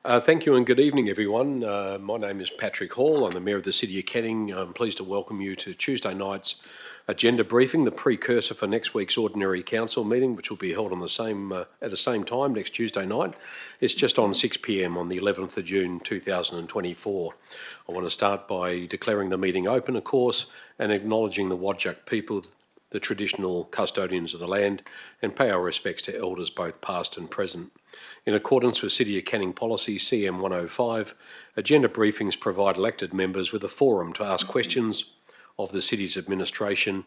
Thank you and good evening, everyone. My name is Patrick Hall. I'm the Mayor of the City of Canning. I'm pleased to welcome you to Tuesday night's agenda briefing, the precursor for next week's ordinary council meeting, which will be held on at the same time next Tuesday night. It's just on 6 p.m. on the 11th of June 2024. I want to start by declaring the meeting open, of course, and acknowledging the Whadjuk people, the traditional custodians of the land, and pay our respects to elders both past and present. In accordance with City of Canning Policy CM 105, agenda briefings provide elected members with a forum to ask questions of the City's administration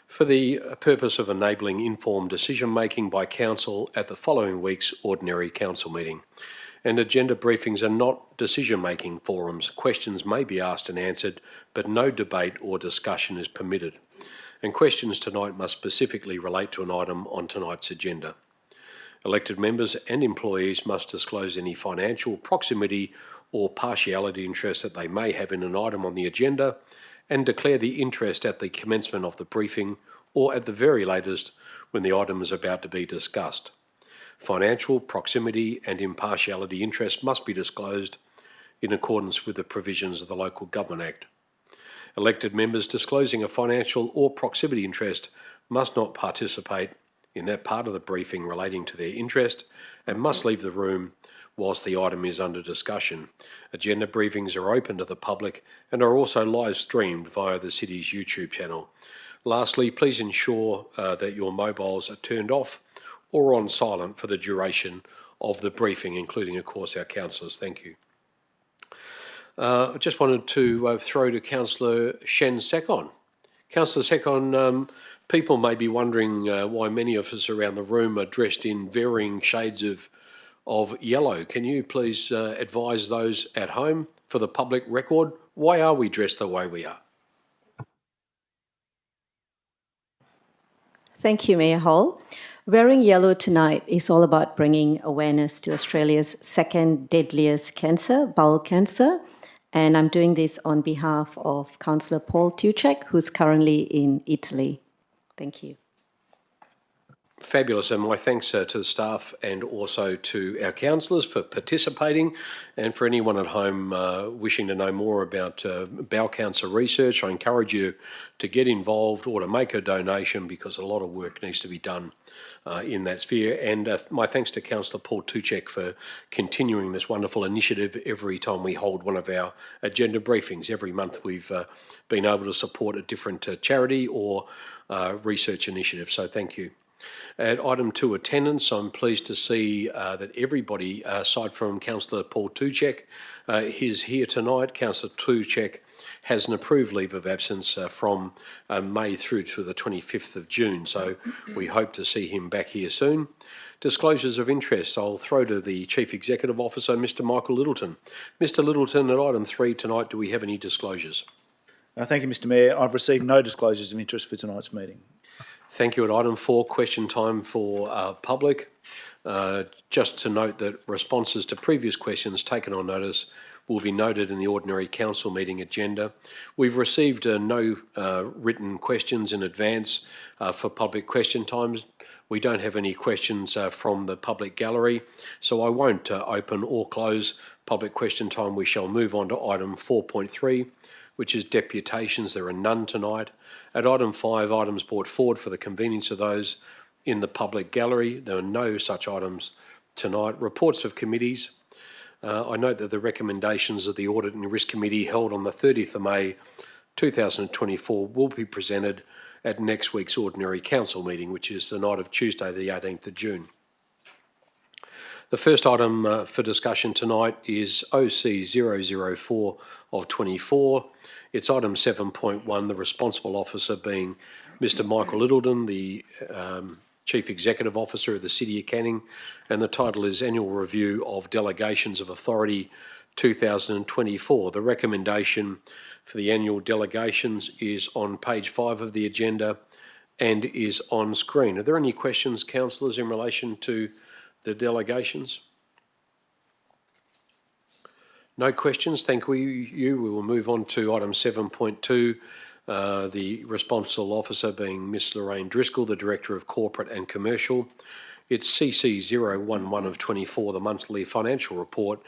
for the purpose of enabling informed decision-making by Council at the following week's ordinary Council meeting. And agenda briefings are not decision-making forums. Questions may be asked and answered, but no debate or discussion is permitted. And questions tonight must specifically relate to an item on tonight's agenda. Elected members and employees must disclose any financial, proximity or partiality interest that they may have in an item on the agenda and declare the interest at the commencement of the briefing or at the very latest when the item is about to be discussed. Financial, proximity and impartiality interest must be disclosed in accordance with the provisions of the Local Government Act. Elected members disclosing a financial or proximity interest must not participate in that part of the briefing relating to their interest and must leave the room whilst the item is under discussion. Agenda briefings are open to the public and are also live streamed via the City's YouTube channel. Lastly, please ensure that your mobiles are turned off or on silent for the duration of the briefing, including, of course, our councillors. Thank you. I just wanted to throw to Councillor Shen Sekon. Councillor Sekon, people may be wondering why many of us around the room are dressed in varying shades of yellow. Can you please advise those at home for the public record, why are we dressed the way we are? Thank you, Mayor Hall. Wearing yellow tonight is all about bringing awareness to Australia's second deadliest cancer, bowel cancer. And I'm doing this on behalf of Councillor Paul Tuchek, who's currently in Italy. Thank you. Fabulous, and my thanks to the staff and also to our councillors for participating, and for anyone at home wishing to know more about bowel cancer research, I encourage you to get involved or to make a donation because a lot of work needs to be done in that sphere. And my thanks to Councillor Paul Tuchek for continuing this wonderful initiative every time we hold one of our agenda briefings. Every month we've been able to support a different charity or research initiative, so thank you. At item 2, attendance, I'm pleased to see that everybody, aside from Councillor Paul Tuchek, is here tonight. Councillor Tuchek has an approved leave of absence from May through to the 25th of June, so we hope to see him back here soon. Disclosures of interest, I'll throw to the Chief Executive Officer, Mr Michael Littleton. Mr Littleton, at item 3 tonight, do we have any disclosures? Thank you, Mr Mayor. I've received no disclosures of interest for tonight's meeting. Thank you. At item 4, question time for public. Just to note that responses to previous questions taken on notice will be noted in the ordinary council meeting agenda. We've received no written questions in advance for public question times. We don't have any questions from the public gallery, so I won't open or close public question time. We shall move on to item 4.3, which is deputations. There are none tonight. At item 5, items brought forward for the convenience of those in the public gallery. There are no such items tonight. Reports of committees. I note that the recommendations of the Audit and Risk Committee held on the 30th of May 2024 will be presented at next week's ordinary council meeting, which is the night of Tuesday, the 18th of June. The first item for discussion tonight is OC 004 of 24. It's item 7.1, the responsible officer being Mr Michael Littleton, the Chief Executive Officer of the City of Canning, and the title is Annual Review of Delegations of Authority 2024. The recommendation for the annual delegations is on page 5 of the agenda and is on screen. Are there any questions, councillors, in relation to the delegations? No questions, thank you. We will move on to item 7.2, the responsible officer being Miss Lorraine Driscoll, the Director of Corporate and Commercial. It's CC 011 of 24, the monthly financial report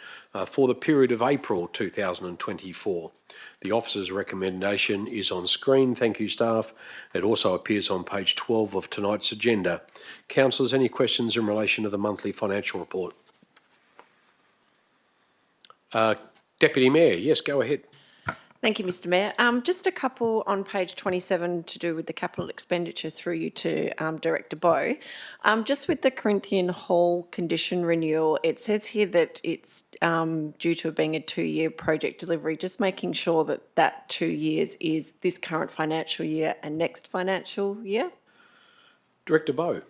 for the period of April 2024. The officer's recommendation is on screen. Thank you, staff. It also appears on page 12 of tonight's agenda. Councillors, any questions in relation to the monthly financial report? Deputy Mayor, yes, go ahead. Thank you, Mr Mayor. Just a couple on page 27 to do with the capital expenditure through you to Director Bowe. Just with the Corinthian Hall condition renewal, it says here that it's due to it being a 2-year project delivery, just making sure that that 2 years is this current financial year and next financial year. Director Bowe.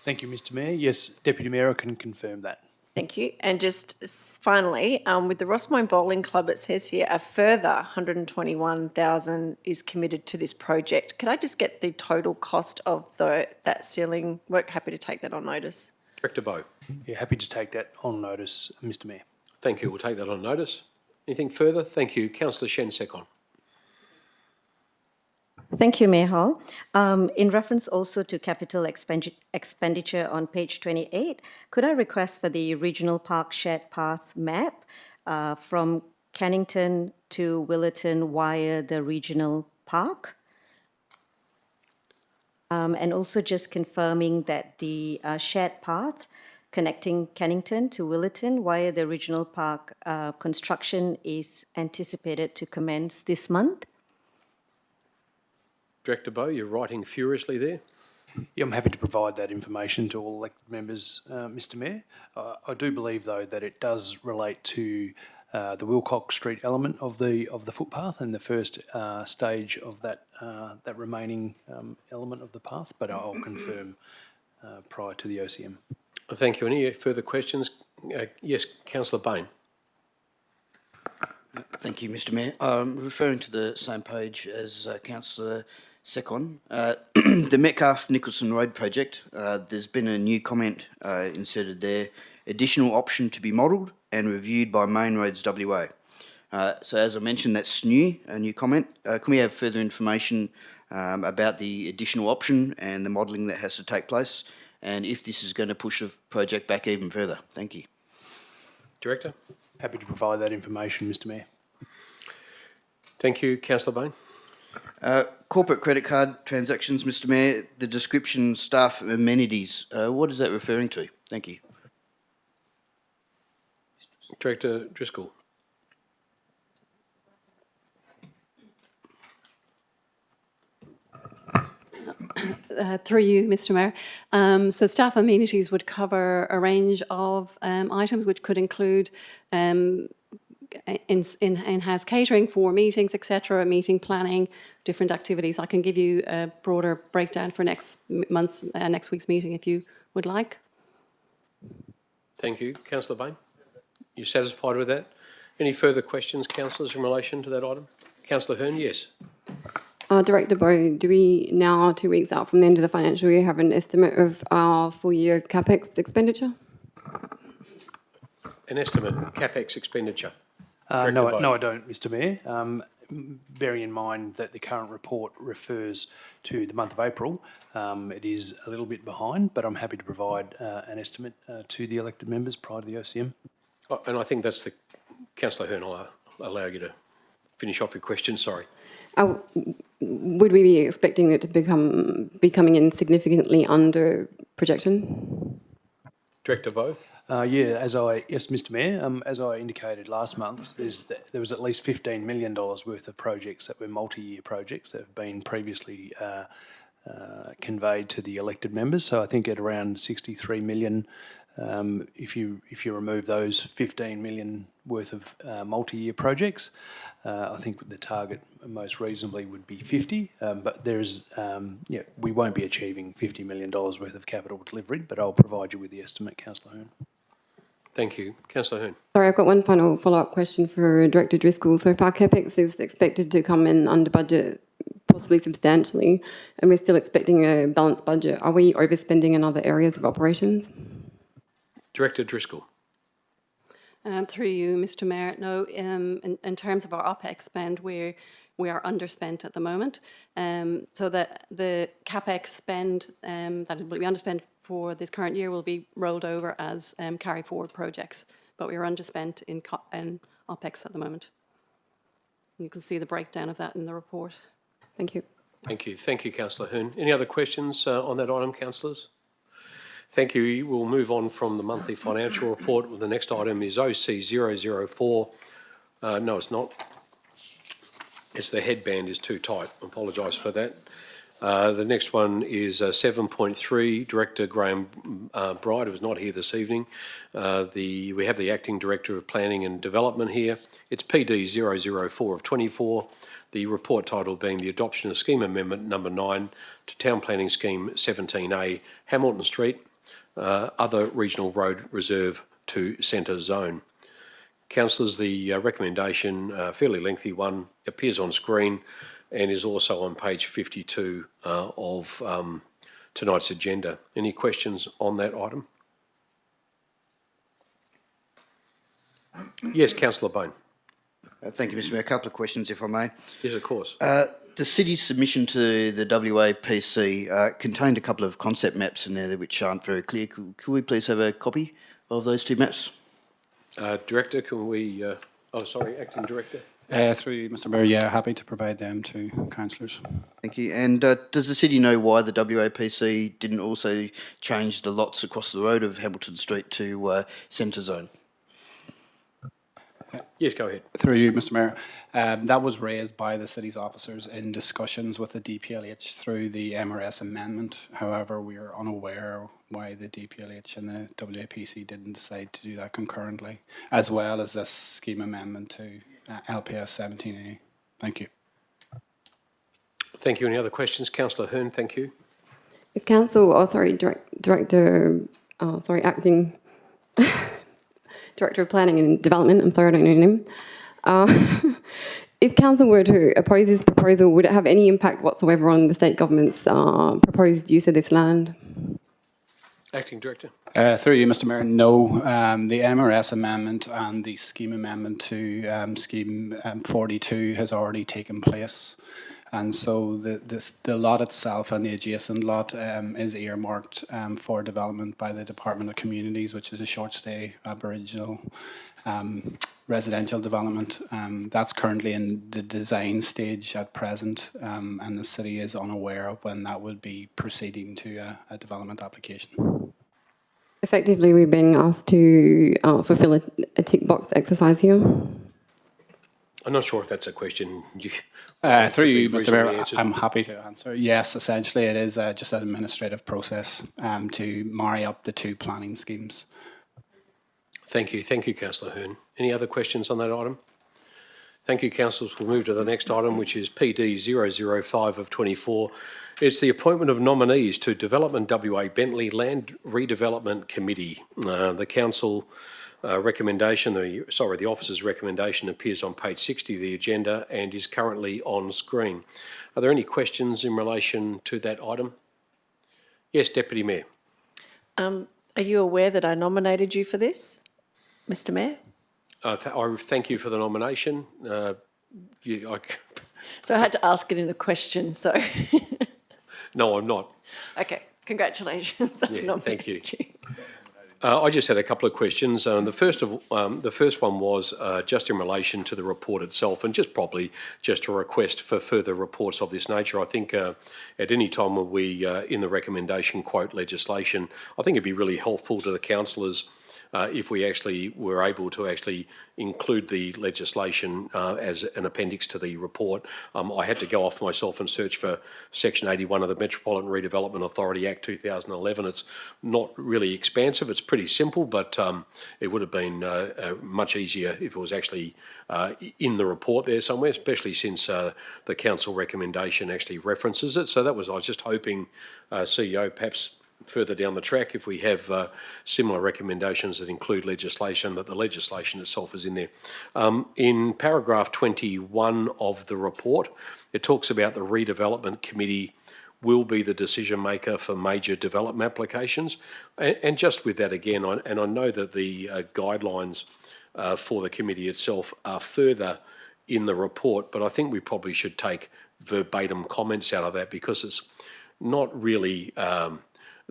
Thank you, Mr Mayor. Yes, Deputy Mayor, I can confirm that. Thank you. And just finally, with the Rossmoyne Bowling Club, it says here a further 121,000 is committed to this project. Could I just get the total cost of that ceiling work? Happy to take that on notice. Director Bowe. Yeah, happy to take that on notice, Mr Mayor. Thank you. We'll take that on notice. Anything further? Thank you. Councillor Shen Second. Thank you, Mayor Hall. In reference also to capital expenditure on page 28, could I request for the Regional Park Shared Path map from Cannington to Willerton via the Regional Park? And also just confirming that the shared path connecting Cannington to Willerton via the Regional Park construction is anticipated to commence this month. Director Bowe, you're writing furiously there. Yeah, I'm happy to provide that information to all elected members, Mr Mayor. I do believe, though, that it does relate to the Wilcox Street element of the footpath and the first stage of that remaining element of the path, but I'll confirm prior to the OCM. Thank you. Any further questions? Yes, Councillor Bain. Thank you, Mr Mayor. Referring to the same page as Councillor Second, the Metcalfe-Nicholson Road project, there's been a new comment inserted there, additional option to be modelled and reviewed by Main Roads WA. So as I mentioned, that's new, a new comment. Can we have further information about the additional option and the modelling that has to take place, and if this is going to push the project back even further? Thank you. Director. Happy to provide that information, Mr Mayor. Thank you. Councillor Bain. Corporate credit card transactions, Mr Mayor, the description staff amenities, what is that referring to? Thank you. Director Driscoll. Through you, Mr Mayor. So staff amenities would cover a range of items which could include in-house catering for meetings, etc., meeting planning, different activities. I can give you a broader breakdown for next week's meeting if you would like. Thank you. Councillor Bain. You satisfied with that? Any further questions, councillors, in relation to that item? Councillor Hearn, yes. Director Bowe, do we now, 2 weeks out from the end of the financial year, have an estimate of our full-year CapEx expenditure? An estimate, CapEx expenditure. No, I don't, Mr Mayor. Bearing in mind that the current report refers to the month of April, it is a little bit behind, but I'm happy to provide an estimate to the elected members prior to the OCM. Oh, and I think that's the... Councillor Hearn, I'll allow you to finish off your question, sorry. Would we be expecting it to be coming in significantly under projection? Director Bowe. Yes, Mr Mayor, as I indicated last month, there was at least $15 million worth of projects that were multi-year projects that have been previously conveyed to the elected members. So I think at around 63 million, if you remove those 15 million worth of multi-year projects, I think the target most reasonably would be 50, but we won't be achieving $50 million worth of capital delivery, but I'll provide you with the estimate, Councillor Hearn. Thank you. Councillor Hearn. Sorry, I've got one final follow-up question for Director Driscoll. So if our CapEx is expected to come in under budget, possibly substantially, and we're still expecting a balanced budget, are we overspending in other areas of operations? Director Driscoll. Through you, Mr Mayor. No, in terms of our OPEX spend, we are underspent at the moment. So that the CapEx spend that will be underspent for this current year will be rolled over as carry forward projects, but we are underspent in OPEX at the moment. You can see the breakdown of that in the report. Thank you. Thank you. Thank you, Councillor Hearn. Any other questions on that item, councillors? Thank you. We'll move on from the monthly financial report. The next item is OC 004. No, it's not. It's the headband is too tight. I apologise for that. The next one is 7.3, Director Graham Bright, who is not here this evening. We have the Acting Director of Planning and Development here. It's PD 004 of 24. The report title being the adoption of Scheme Amendment number 9 to Town Planning Scheme 17A, Hamilton Street, other regional road reserve to centre zone. Councillors, the recommendation, fairly lengthy one, appears on screen and is also on page 52 of tonight's agenda. Any questions on that item? Yes, Councillor Bone. Thank you, Mr Mayor. A couple of questions, if I may. Yes, of course. The city's submission to the WAPC contained a couple of concept maps in there which aren't very clear. Could we please have a copy of those two maps? Director, can we... Acting Director. Through you, Mr Mayor, yeah, happy to provide them to councillors. Thank you. And does the city know why the WAPC didn't also change the lots across the road of Hamilton Street to centre zone? Yes, go ahead. Through you, Mr Mayor. That was raised by the city's officers in discussions with the DPLH through the MRS amendment. However, we are unaware why the DPLH and the WAPC didn't decide to do that concurrently, as well as this scheme amendment to LPS 17A. Thank you. Thank you. Any other questions? Councillor Hearn, thank you. If council, acting Director of Planning and Development, I'm sorry I don't know your name. If council were to oppose this proposal, would it have any impact whatsoever on the state government's proposed use of this land? Acting Director. Through you, Mr Mayor, no. The MRS amendment and the scheme amendment to scheme 42 has already taken place. And so the lot itself and the adjacent lot is earmarked for development by the Department of Communities, which is a short stay Aboriginal residential development. That's currently in the design stage at present, and the city is unaware of when that would be proceeding to a development application. Effectively, we're being asked to fulfil a tick box exercise here. I'm not sure if that's a question. Through you, Mr Mayor, I'm happy to answer. Yes, essentially it is just an administrative process to marry up the two planning schemes. Thank you. Thank you, Councillor Hearn. Any other questions on that item? Thank you, councillors. We'll move to the next item, which is PD 005 of 24. It's the appointment of nominees to DevelopmentWA Bentley Land Redevelopment Committee. The council recommendation, the officer's recommendation appears on page 60 of the agenda and is currently on screen. Are there any questions in relation to that item? Yes, Deputy Mayor. Are you aware that I nominated you for this, Mr Mayor? I thank you for the nomination. So I had to ask it in a question, so... No, I'm not. Okay, congratulations. Yeah, thank you. I just had a couple of questions. The first one was just in relation to the report itself, and just a request for further reports of this nature. I think at any time when we, in the recommendation, quote legislation, I think it'd be really helpful to the councillors if we actually were able to actually include the legislation as an appendix to the report. I had to go off myself and search for Section 81 of the Metropolitan Redevelopment Authority Act 2011. It's not really expansive, it's pretty simple, but it would have been much easier if it was actually in the report there somewhere, especially since the council recommendation actually references it. So I was just hoping, CEO, perhaps further down the track, if we have similar recommendations that include legislation, that the legislation itself is in there. In paragraph 21 of the report, it talks about the redevelopment committee will be the decision maker for major development applications. And just with that again, and I know that the guidelines for the committee itself are further in the report, but I think we probably should take verbatim comments out of that because it's not really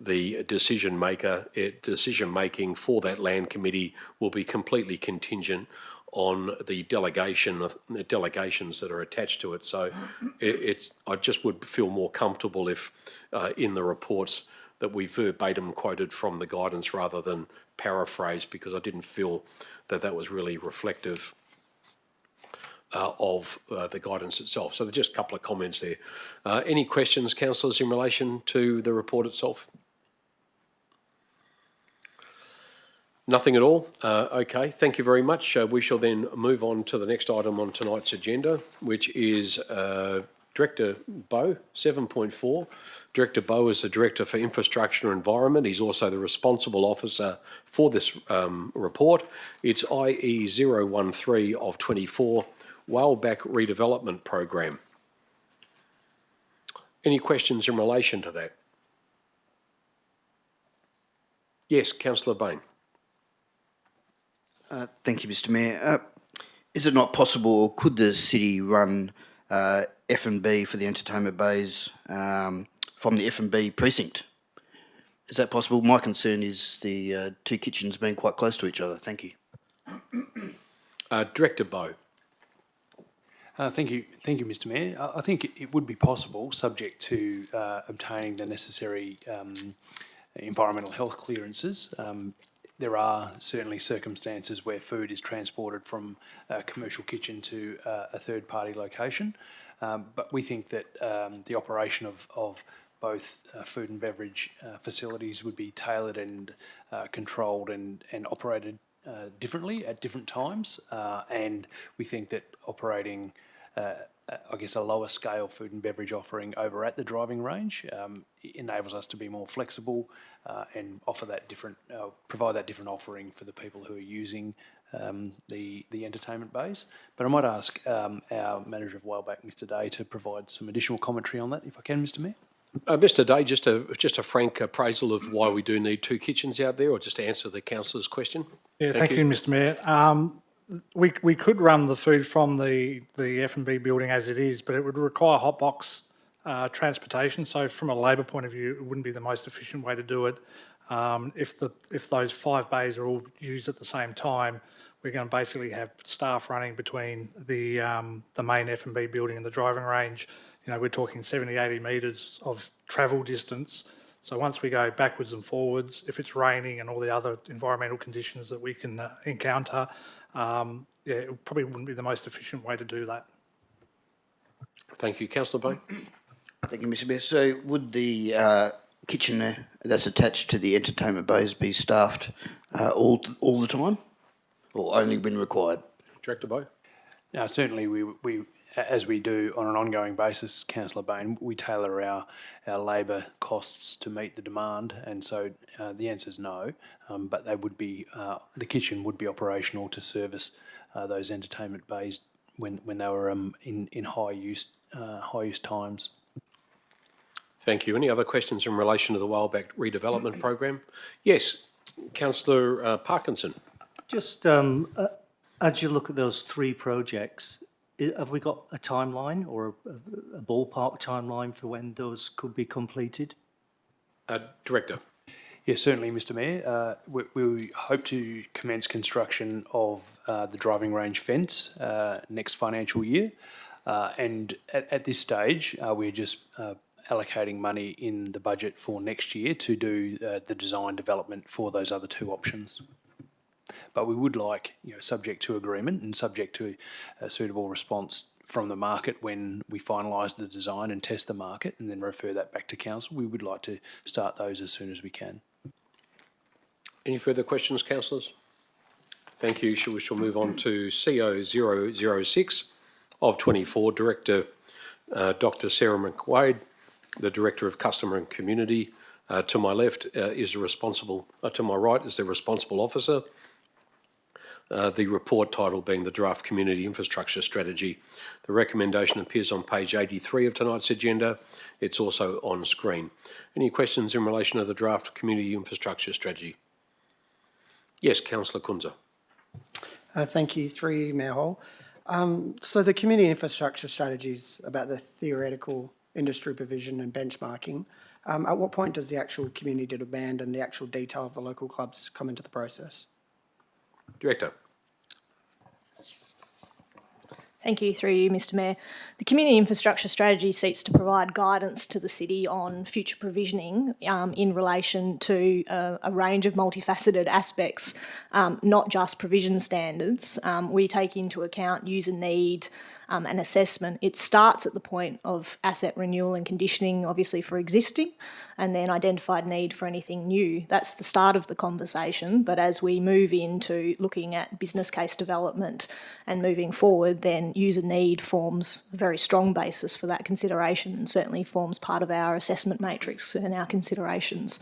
the decision-making for that land committee will be completely contingent on the delegations that are attached to it. So I just would feel more comfortable if in the reports that we verbatim quoted from the guidance rather than paraphrased, because I didn't feel that that was really reflective of the guidance itself. So there's just a couple of comments there. Any questions, councillors, in relation to the report itself? Nothing at all? Okay, thank you very much. We shall then move on to the next item on tonight's agenda, which is Director Bowe, 7.4. Director Bowe is the Director for Infrastructure and Environment. He's also the responsible officer for this report. It's IE 013 of 24, Whaleback Redevelopment Program. Any questions in relation to that? Yes, Councillor Bain. Thank you, Mr. Mayor. Is it not possible, or could the city run F&B for the entertainment bays from the F&B precinct? Is that possible? My concern is the two kitchens being quite close to each other. Thank you. Director Bowe. Thank you, Mr. Mayor. I think it would be possible, subject to obtaining the necessary environmental health clearances. There are certainly circumstances where food is transported from a commercial kitchen to a third-party location, but we think that the operation of both food and beverage facilities would be tailored and controlled and operated differently at different times, and we think that operating I guess a lower scale food and beverage offering over at the driving range enables us to be more flexible and offer that different, provide that different offering for the people who are using the entertainment bays. But I might ask our manager of Whaleback, Mr. Day, to provide some additional commentary on that, if I can, Mr. Mayor. Mr. Day, just a frank appraisal of why we do need two kitchens out there, or just to answer the councillor's question. Yeah, thank you, Mr. Mayor. We could run the food from the F&B building as it is, but it would require hotbox transportation. So from a labour point of view, it wouldn't be the most efficient way to do it. If those 5 bays are all used at the same time, we're going to basically have staff running between the main F&B building and the driving range. You know, we're talking 70, 80 metres of travel distance. So once we go backwards and forwards, if it's raining and all the other environmental conditions that we can encounter, it probably wouldn't be the most efficient way to do that. Thank you. Councillor Bain. Thank you, Mr. Mayor. So would the kitchen that's attached to the entertainment bays be staffed all the time, or only when required? Director Bowe. Now, certainly we as we do on an ongoing basis, Councillor Bain, we tailor our labour costs to meet the demand, and so the answer is no. But they would be the kitchen would be operational to service those entertainment bays when they were in high use times. Thank you. Any other questions in relation to the Whaleback Redevelopment Program? Yes, Councillor Parkinson. Just as you look at those 3 projects, have we got a timeline or a ballpark timeline for when those could be completed? Director. Yes, certainly, Mr. Mayor. We hope to commence construction of the driving range fence next financial year. And at this stage, we're just allocating money in the budget for next year to do the design development for those other 2 options. But we would like, subject to agreement and subject to a suitable response from the market when we finalise the design and test the market and then refer that back to council, we would like to start those as soon as we can. Any further questions, councillors? Thank you. We shall move on to CO 006 of 24, Director Dr. Sarah McQuaid, the Director of Customer and Community. To my left is the responsible, to my right is the responsible officer. The report title being the Draft Community Infrastructure Strategy. The recommendation appears on page 83 of tonight's agenda. It's also on screen. Any questions in relation to the Draft Community Infrastructure Strategy? Yes, Councillor Kunza. Thank you, through you, Mayor Hall. So the Community Infrastructure Strategy is about the theoretical industry provision and benchmarking. At what point does the actual community demand and the actual detail of the local clubs come into the process? Director. Thank you, through you, Mr Mayor. The Community Infrastructure Strategy seeks to provide guidance to the City on future provisioning in relation to a range of multifaceted aspects, not just provision standards. We take into account user need and assessment. It starts at the point of asset renewal and conditioning, obviously for existing, and then identified need for anything new. That's the start of the conversation, but as we move into looking at business case development and moving forward, then user need forms a very strong basis for that consideration and certainly forms part of our assessment matrix and our considerations.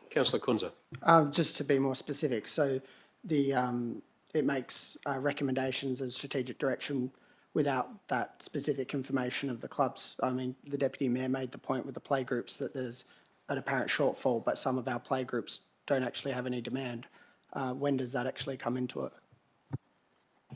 Councillor Kunza. Just to be more specific, so it makes recommendations and strategic direction without that specific information of the clubs. I mean, the Deputy Mayor made the point with the playgroups that there's an apparent shortfall, but some of our playgroups don't actually have any demand. When does that actually come into it?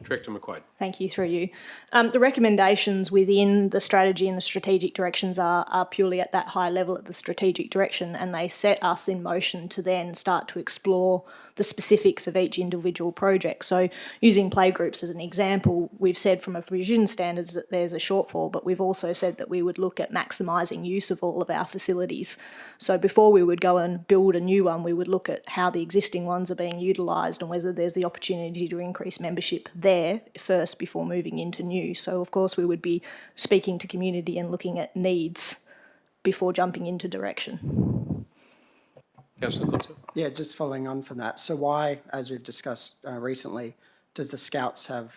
Director McQuaid. Thank you, through you. The recommendations within the strategy and the strategic directions are purely at that high level at the strategic direction, and they set us in motion to then start to explore the specifics of each individual project. So using playgroups as an example, we've said from a provision standards that there's a shortfall, but we've also said that we would look at maximising use of all of our facilities. So before we would go and build a new one, we would look at how the existing ones are being utilised and whether there's the opportunity to increase membership there first before moving into new. So of course we would be speaking to community and looking at needs before jumping into direction. Councillor Kunza. Yeah, just following on from that. So why, as we've discussed recently, does the Scouts have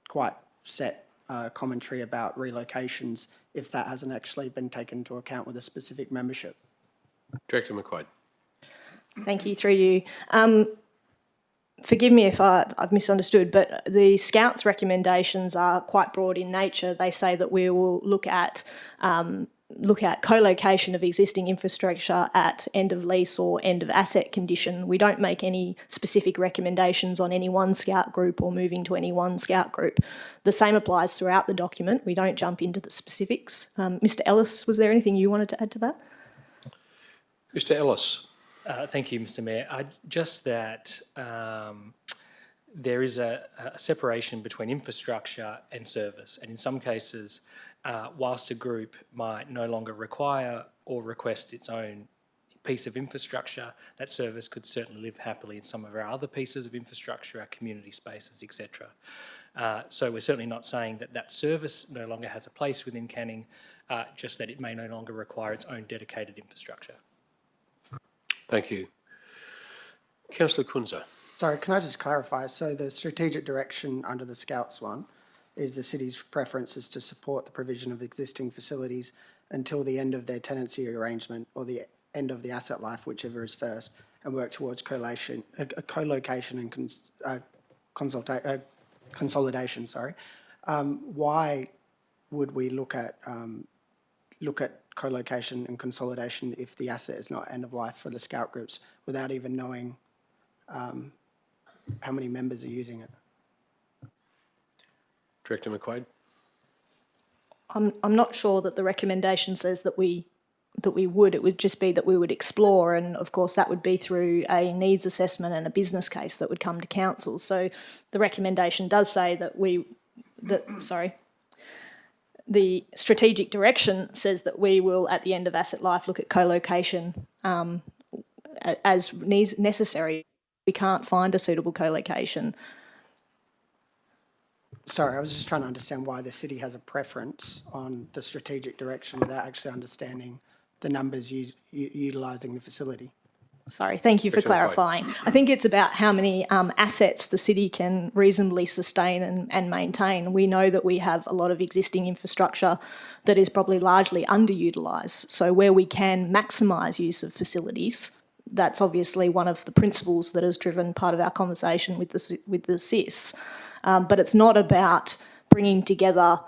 quite set commentary about relocations if that hasn't actually been taken into account with a specific membership? Director McQuaid. Thank you, through you. Forgive me if I've misunderstood, but the Scouts' recommendations are quite broad in nature. They say that we will look at co-location of existing infrastructure at end of lease or end of asset condition. We don't make any specific recommendations on any one Scout group or moving to any one Scout group. The same applies throughout the document. We don't jump into the specifics. Mr Ellis, was there anything you wanted to add to that? Mr Ellis. Thank you, Mr Mayor. Just that there is a separation between infrastructure and service, and in some cases, whilst a group might no longer require or request its own piece of infrastructure, that service could certainly live happily in some of our other pieces of infrastructure, our community spaces, etc. So we're certainly not saying that that service no longer has a place within Canning, just that it may no longer require its own dedicated infrastructure. Thank you. Councillor Kunza. Sorry, can I just clarify? So the strategic direction under the Scouts one is the City's preference is to support the provision of existing facilities until the end of their tenancy arrangement or the end of the asset life, whichever is first, and work towards co-location and consolidation. Sorry. Why would we look at co-location and consolidation if the asset is not end of life for the Scout groups without even knowing how many members are using it? Director McQuaid. I'm not sure that the recommendation says that we would. It would just be that we would explore, and of course that would be through a needs assessment and a business case that would come to council. So the recommendation does say that the strategic direction says that we will, at the end of asset life, look at co-location as necessary. We can't find a suitable co-location. Sorry, I was just trying to understand why the City has a preference on the strategic direction without actually understanding the numbers utilising the facility. Sorry, thank you for clarifying. I think it's about how many assets the City can reasonably sustain and maintain. We know that we have a lot of existing infrastructure that is probably largely underutilised. So where we can maximise use of facilities, that's obviously one of the principles that has driven part of our conversation with the CIS. But it's not about bringing together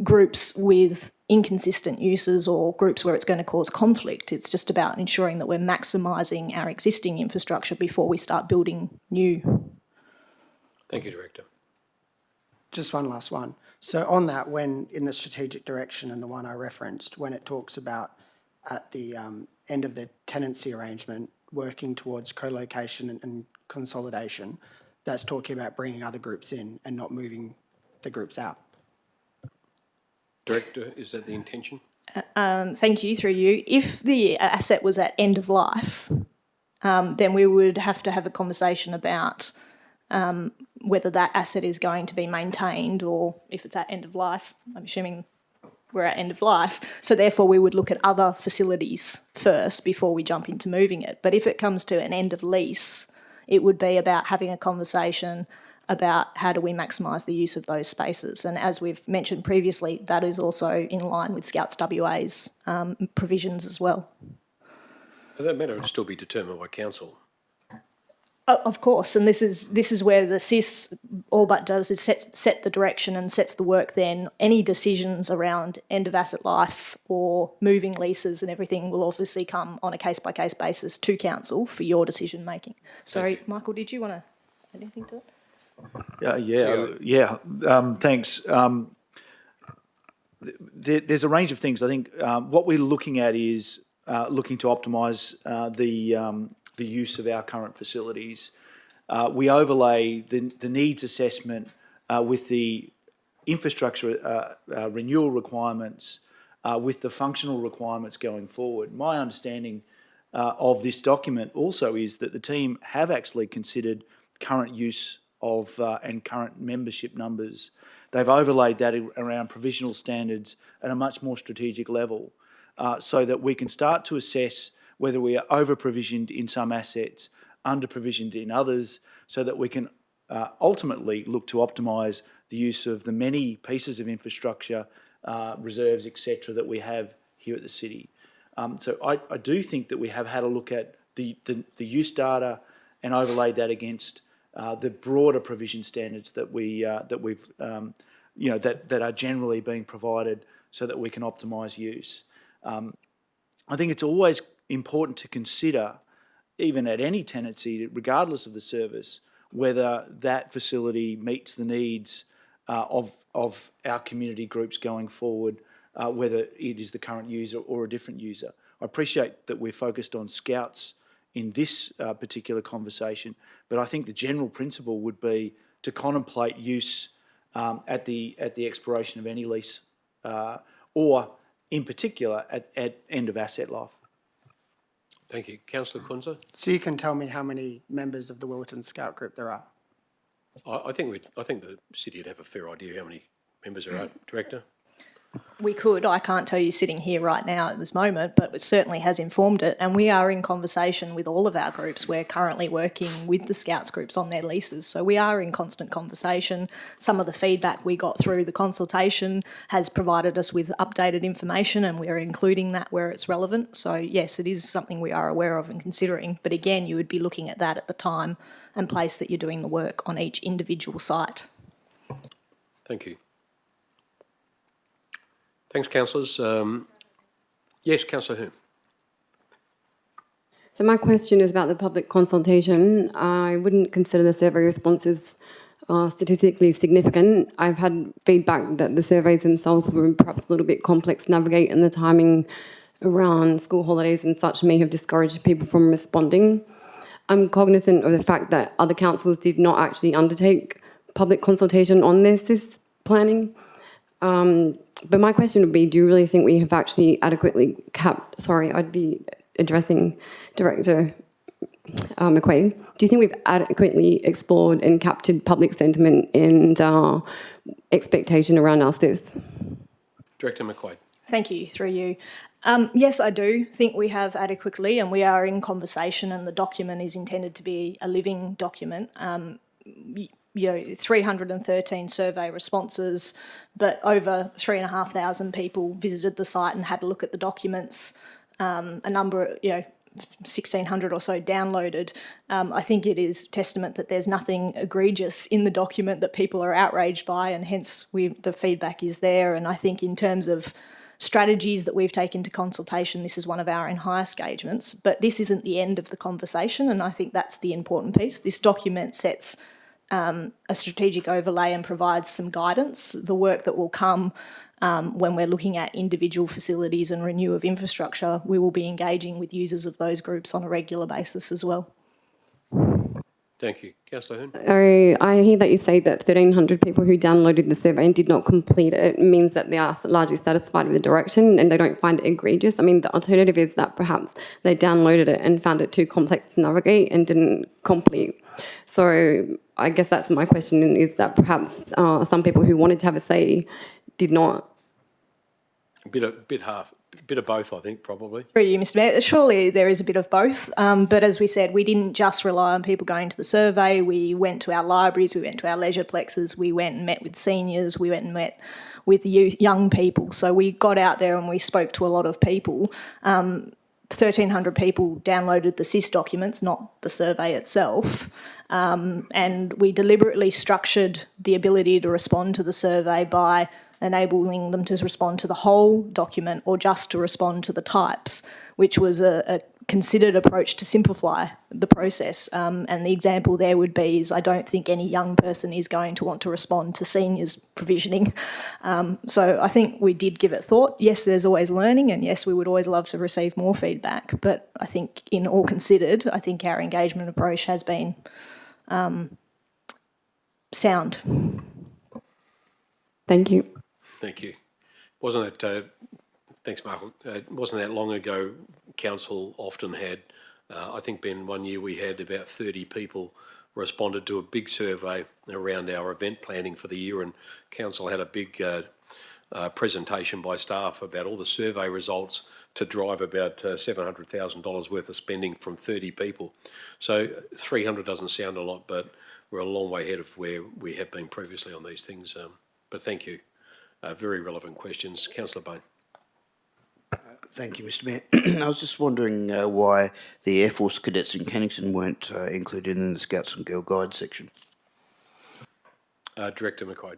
groups with inconsistent uses or groups where it's going to cause conflict. It's just about ensuring that we're maximising our existing infrastructure before we start building new. Thank you, Director. Just one last one. So on that, when in the strategic direction and the one I referenced, when it talks about at the end of the tenancy arrangement, working towards co-location and consolidation, that's talking about bringing other groups in and not moving the groups out. Director, is that the intention? Thank you, through you. If the asset was at end of life, then we would have to have a conversation about whether that asset is going to be maintained, or if it's at end of life, I'm assuming we're at end of life, so therefore we would look at other facilities first before we jump into moving it. But if it comes to an end of lease, it would be about having a conversation about how do we maximise the use of those spaces. And as we've mentioned previously, that is also in line with Scouts WA's provisions as well. That matter would still be determined by council. Of course, and this is where the CIS all but does is set the direction and sets the work then. Any decisions around end of asset life or moving leases and everything will obviously come on a case-by-case basis to council for your decision making. Sorry, Michael, did you want to add anything to that? Thanks. There's a range of things. I think what we're looking at is looking to optimise the use of our current facilities. We overlay the needs assessment with the infrastructure renewal requirements with the functional requirements going forward. My understanding of this document also is that the team have actually considered current use of and current membership numbers. They've overlaid that around provisional standards at a much more strategic level so that we can start to assess whether we are over-provisioned in some assets, under-provisioned in others, so that we can ultimately look to optimise the use of the many pieces of infrastructure, reserves, etc., that we have here at the city. So I do think that we have had a look at the use data and overlaid that against the broader provision standards that that are generally being provided so that we can optimise use. I think it's always important to consider, even at any tenancy, regardless of the service, whether that facility meets the needs of our community groups going forward, whether it is the current user or a different user. I appreciate that we're focused on Scouts in this particular conversation, but I think the general principle would be to contemplate use at the expiration of any lease, or in particular at end of asset life. Thank you. Councillor Kunze? So you can tell me how many members of the Willetton Scout Group there are? I think the city would have a fair idea how many members there are, Director. We could. I can't tell you sitting here right now at this moment, but it certainly has informed it. And we are in conversation with all of our groups. We're currently working with the Scouts groups on their leases. So we are in constant conversation. Some of the feedback we got through the consultation has provided us with updated information, and we're including that where it's relevant. So yes, it is something we are aware of and considering. But again, you would be looking at that at the time and place that you're doing the work on each individual site. Thank you. Thanks, councillors. Yes, Councillor Hearn. So my question is about the public consultation. I wouldn't consider the survey responses statistically significant. I've had feedback that the surveys themselves were perhaps a little bit complex to navigate, and the timing around school holidays and such may have discouraged people from responding. I'm cognizant of the fact that other councils did not actually undertake public consultation on their SIS planning. But my question would be, do you really think we have actually adequately capped... Sorry, I'd be addressing Director McQuaid. Do you think we've adequately explored and captured public sentiment and expectation around our SIS? Director McQuaid. Thank you, through you. Yes, I do think we have adequately, and we are in conversation, and the document is intended to be a living document. 313 survey responses, but over 3,500 people visited the site and had a look at the documents. A number, 1,600 or so downloaded. I think it is testament that there's nothing egregious in the document that people are outraged by, and hence the feedback is there. And I think in terms of strategies that we've taken to consultation, this is one of our highest engagements, but this isn't the end of the conversation, and I think that's the important piece. This document sets a strategic overlay and provides some guidance. The work that will come when we're looking at individual facilities and renew of infrastructure, we will be engaging with users of those groups on a regular basis as well. Thank you. Councillor Hearn. I hear that you say that 1,300 people who downloaded the survey and did not complete it means that they are largely satisfied with the direction and they don't find it egregious. I mean, the alternative is that perhaps they downloaded it and found it too complex to navigate and didn't complete. So I guess that's my question, is that perhaps some people who wanted to have a say did not. A bit of both, I think, probably. Through you, Mr Mayor. Surely there is a bit of both, but as we said, we didn't just rely on people going to the survey. We went to our libraries, we went to our leisure plexes, we went and met with seniors, we went and met with young people. So we got out there and we spoke to a lot of people. 1,300 people downloaded the SIS documents, not the survey itself, and we deliberately structured the ability to respond to the survey by enabling them to respond to the whole document or just to respond to the types, which was a considered approach to simplify the process. And the example there would be is I don't think any young person is going to want to respond to seniors provisioning. So I think we did give it thought. Yes, there's always learning, and yes, we would always love to receive more feedback. But I think in all considered, I think our engagement approach has been sound. Thank you. Thank you. Wasn't it, thanks, Mark, wasn't that long ago council often had, I think, Ben, one year we had about 30 people responded to a big survey around our event planning for the year, and council had a big presentation by staff about all the survey results to drive about $700,000 worth of spending from 30 people. So 300 doesn't sound a lot, but we're a long way ahead of where we have been previously on these things. But thank you. Very relevant questions. Councillor Bain. Thank you, Mr Mayor. I was just wondering why the Air Force cadets in Cannington weren't included in the Scouts and Girl Guide section. Director McQuaid.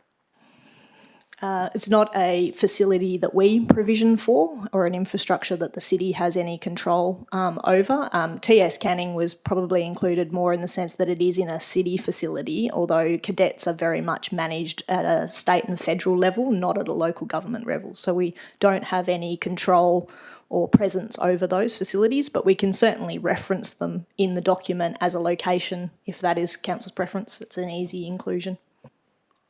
It's not a facility that we provision for or an infrastructure that the city has any control over. TS Canning was probably included more in the sense that it is in a city facility, although cadets are very much managed at a state and federal level, not at a local government level. So we don't have any control or presence over those facilities, but we can certainly reference them in the document as a location if that is council's preference. It's an easy inclusion.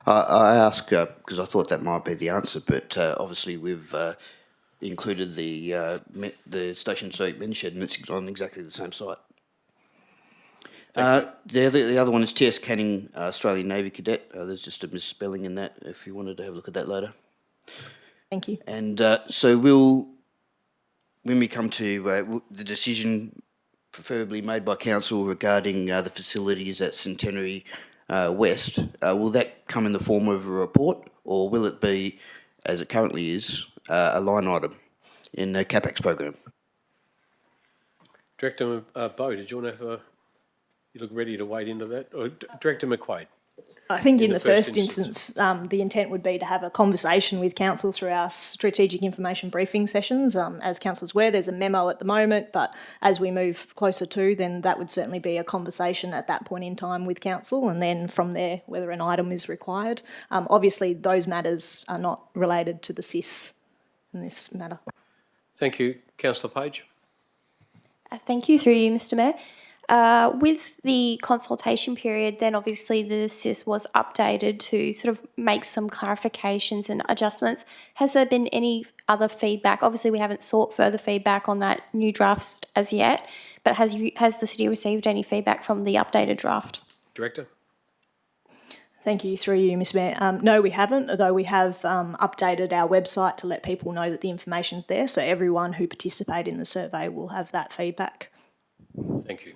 I ask because I thought that might be the answer, but obviously we've included the Station Street men's shed, and it's on exactly the same site. The other one is TS Canning, Australian Navy Cadet. There's just a misspelling in that, if you wanted to have a look at that later. Thank you. And so when we come to the decision preferably made by council regarding the facilities at Centenary West, will that come in the form of a report, or will it be, as it currently is, a line item in the CapEx program? Director Bowe, did you want to have you look ready to wade into that? Or Director McQuaid? I think in the first instance, the intent would be to have a conversation with council through our strategic information briefing sessions. As council's aware, there's a memo at the moment, but as we move closer to, then that would certainly be a conversation at that point in time with council, and then from there, whether an item is required. Obviously, those matters are not related to the SIS in this matter. Thank you. Councillor Page. Thank you, through you, Mr Mayor. With the consultation period, then obviously the SIS was updated to sort of make some clarifications and adjustments. Has there been any other feedback? Obviously, we haven't sought further feedback on that new draft as yet, but has the city received any feedback from the updated draft? Director. Thank you, through you, Mr Mayor. No, we haven't, although we have updated our website to let people know that the information's there, so everyone who participated in the survey will have that feedback. Thank you.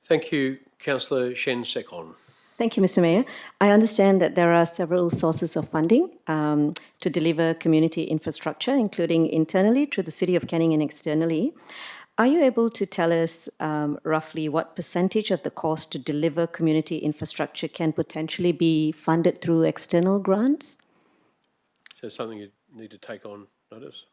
Thank you, Councillor Shen Sekon. Thank you, Mr Mayor. I understand that there are several sources of funding to deliver community infrastructure, including internally through the City of Canning and externally. Are you able to tell us roughly what percentage of the cost to deliver community infrastructure can potentially be funded through external grants? Is that something you need to take on notice?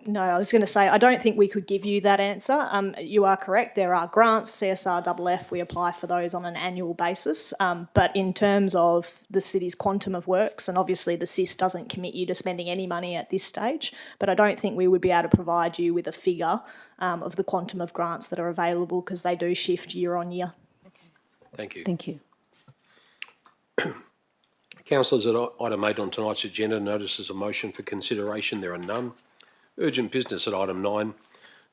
No, I was going to say, I don't think we could give you that answer. You are correct. There are grants, CSRFF, we apply for those on an annual basis. But in terms of the city's quantum of works, and obviously the CIS doesn't commit you to spending any money at this stage, but I don't think we would be able to provide you with a figure of the quantum of grants that are available because they do shift year on year. Thank you. Thank you. Councillors, at item 8 on tonight's agenda, notices of motion for consideration. There are none. Urgent business at item 9.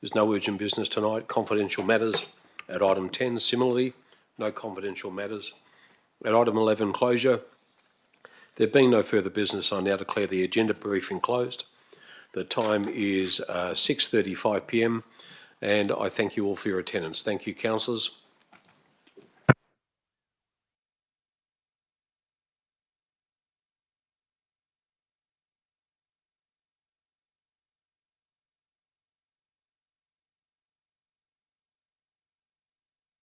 There's no urgent business tonight. Confidential matters at item 10. Similarly, no confidential matters. At item 11, closure. There being no further business, I now declare the agenda briefing closed. The time is 6:35 p.m. and I thank you all for your attendance. Thank you, councillors.